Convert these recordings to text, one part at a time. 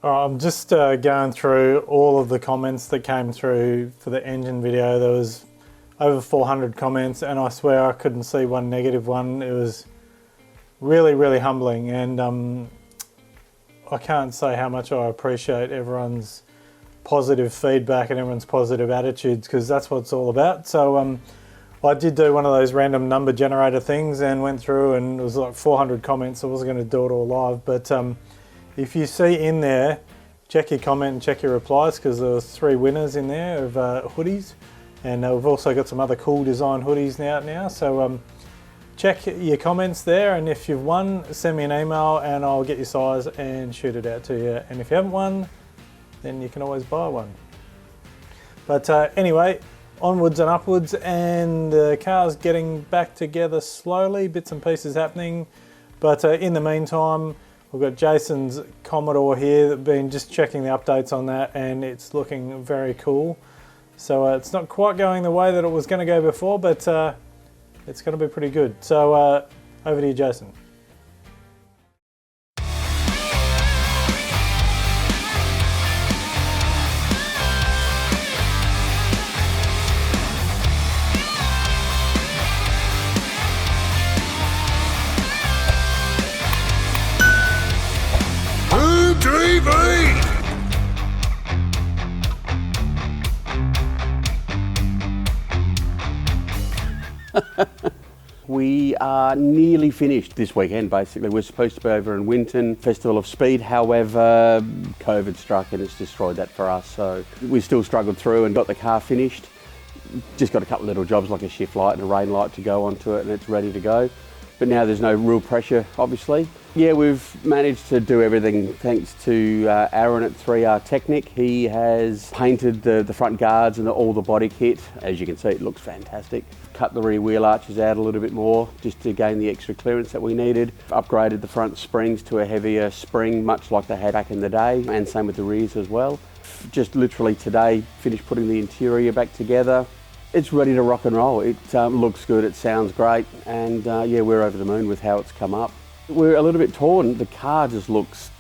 I'm just going through all of the comments that came through for the engine video. There was over 400 comments, and I swear I couldn't see one negative one. It was really, really humbling, and I can't say how much I appreciate everyone's positive feedback and everyone's positive attitudes, because that's what it's all about. So I did do one of those random number generator things and went through, and it was like 400 comments. I wasn't going to do it all live, but if you see in there, check your comment and check your replies, because there was 3 winners in there of hoodies, and we've also got some other cool design hoodies now. So check your comments there, and if you've won, send me an email and I'll get your size and shoot it out to you. And if you haven't won, then you can always buy one. But anyway, onwards and upwards, and the car's getting back together slowly, bits and pieces happening. But in the meantime, we've got Jason's Commodore here that been just checking the updates on that, and it's looking very cool. So it's not quite going the way that it was going to go before, but it's going to be pretty good. So over to you, Jason. We are nearly finished this weekend, basically. We're supposed to be over in Winton, Festival of Speed. However, COVID struck and it's destroyed that for us. So we still struggled through and got the car finished. Just got a couple of little jobs like a shift light and a rain light to go onto it, and it's ready to go. But now there's no real pressure, obviously. Yeah, we've managed to do everything thanks to Aaron at 3R Technic. He has painted the front guards and all the body kit. As you can see, it looks fantastic. Cut the rear wheel arches out a little bit more just to gain the extra clearance that we needed. Upgraded the front springs to a heavier spring, much like they had back in the day, and same with the rears as well. Just literally today, finished putting the interior back together. It's ready to rock and roll. It looks good, it sounds great, and yeah, we're over the moon with how it's come up. We're a little bit torn. The car just looks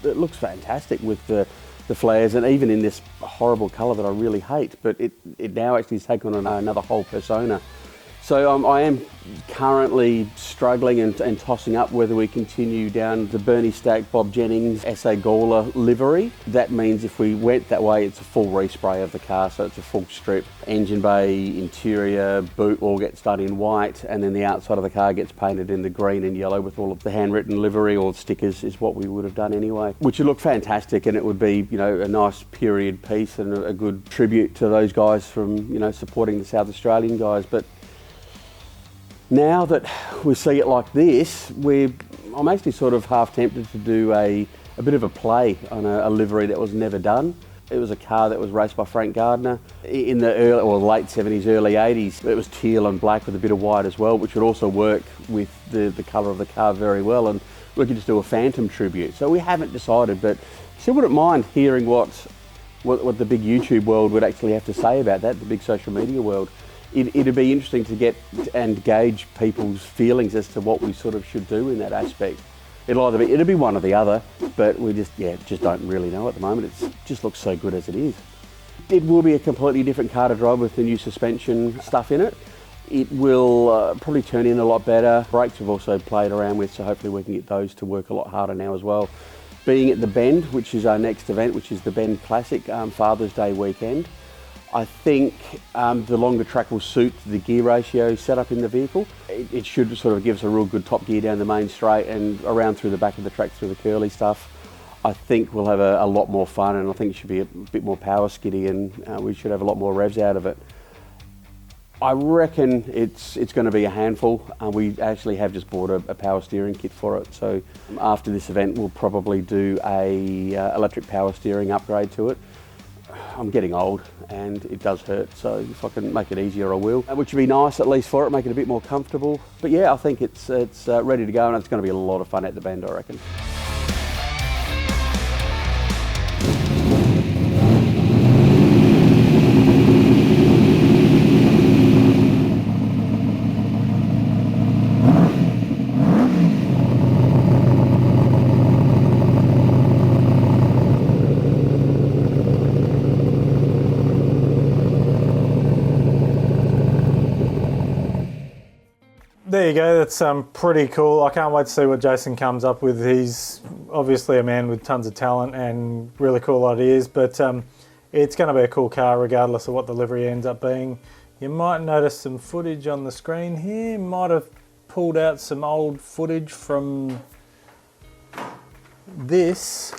fantastic with the flares, and even in this horrible colour that I really hate, but it now actually has taken on another whole persona. So I am currently struggling and tossing up whether we continue down the Bernie Stack, Bob Jennings, SA Gawler livery. That means if we went that way, it's a full respray of the car, so it's a full strip. Engine bay, interior, boot all gets done in white, and then the outside of the car gets painted in the green and yellow with all of the handwritten livery or stickers is what we would have done anyway. Which would look fantastic, and it would be, you know, a nice period piece and a good tribute to those guys from, you know, supporting the South Australian guys. But now that we see it like this, I'm actually sort of half tempted to do a bit of a play on a livery that was never done. It was a car that was raced by Frank Gardner in the late 70s, early 80s. It was teal and black with a bit of white as well, which would also work with the colour of the car very well, and we could just do a Phantom tribute. So we haven't decided, but still wouldn't mind hearing what the big YouTube world would actually have to say about that, the big social media world. It'd be interesting to get and gauge people's feelings as to what we sort of should do in that aspect. It'll be one or the other, but we just don't really know at the moment. It just looks so good as it is. It will be a completely different car to drive with the new suspension stuff in it. It will probably turn in a lot better. Brakes we've also played around with, so hopefully we can get those to work a lot harder now as well. Being at the Bend, which is our next event, which is the Bend Classic Father's Day weekend, I think the longer track will suit the gear ratio setup in the vehicle. It should sort of give us a real good top gear down the main straight and around through the back of the track through the curly stuff. I think we'll have a lot more fun, and I think it should be a bit more power skiddy, and we should have a lot more revs out of it. I reckon it's going to be a handful. We actually have just bought a power steering kit for it, so after this event we'll probably do a electric power steering upgrade to it. I'm getting old and it does hurt, so if I can make it easier I will, which would be nice at least for it, make it a bit more comfortable. But yeah, I think it's ready to go, and it's going to be a lot of fun at the Bend, I reckon. there you go. That's pretty cool. I can't wait to see what Jason comes up with. He's obviously a man with tons of talent and really cool ideas, but it's going to be a cool car regardless of what the livery ends up being. You might notice some footage on the screen here. Might have pulled out some old footage from this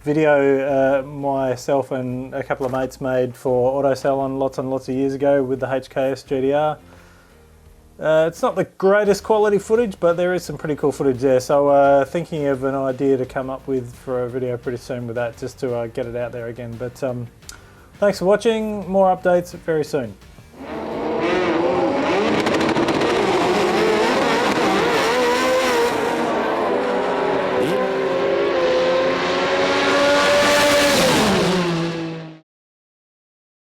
video myself and a couple of mates made for AutoSalon lots and lots of years ago with the HKS GTR. It's not the greatest quality footage, but there is some pretty cool footage there. So thinking of an idea to come up with for a video pretty soon with that, just to get it out there again. But thanks for watching. More updates very soon.